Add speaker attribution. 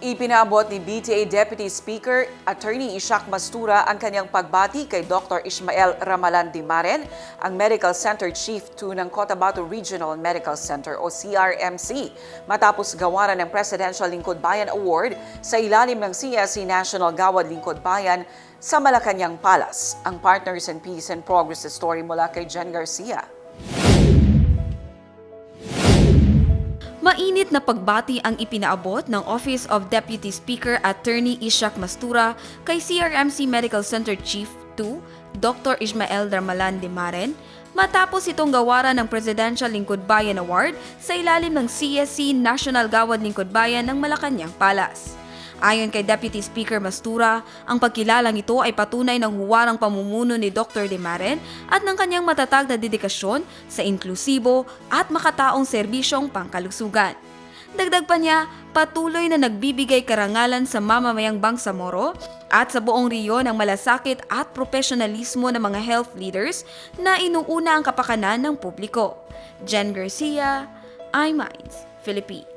Speaker 1: Ipinaabot ni BTA Deputy Speaker Attorney Ishak Mastura ang kanyang pagbati kay Dr. Ismael Ramalan Dimaren, ang Medical Center Chief 2 ng Cotabato Regional Medical Center o CRMC, matapos gawaran ng Presidential Lingkod Bayan Award sa ilalim ng CSC National Gawad Lingkod Bayan sa Malacanang Palace. Ang Partners in Peace and Progress story mula kay Jen Garcia.
Speaker 2: Mainit na pagbati ang ipinaabot ng Office of Deputy Speaker Attorney Ishak Mastura kay CRMC Medical Center Chief 2, Dr. Ismael Ramalan Dimaren, matapos itong gawaran ng Presidential Lingkod Bayan Award sa ilalim ng CSC National Gawad Lingkod Bayan ng Malacanang Palace. Ayon kay Deputy Speaker Mastura, ang pagkilalang ito ay patunay ng huwarang pamumuno ni Dr. Dimaren at ng kanyang matatag na dedikasyon sa inklusibo at makataong serbisyong pangkalusugan. Dagdag pa niya, patuloy na nagbibigay karangalan sa mamamayang Bangsamoro at sa buong riyon ng malasakit at profesionalismo ng mga health leaders na inuuna ang kapakanan ng publiko. Jen Garcia, iMinds, Philippines.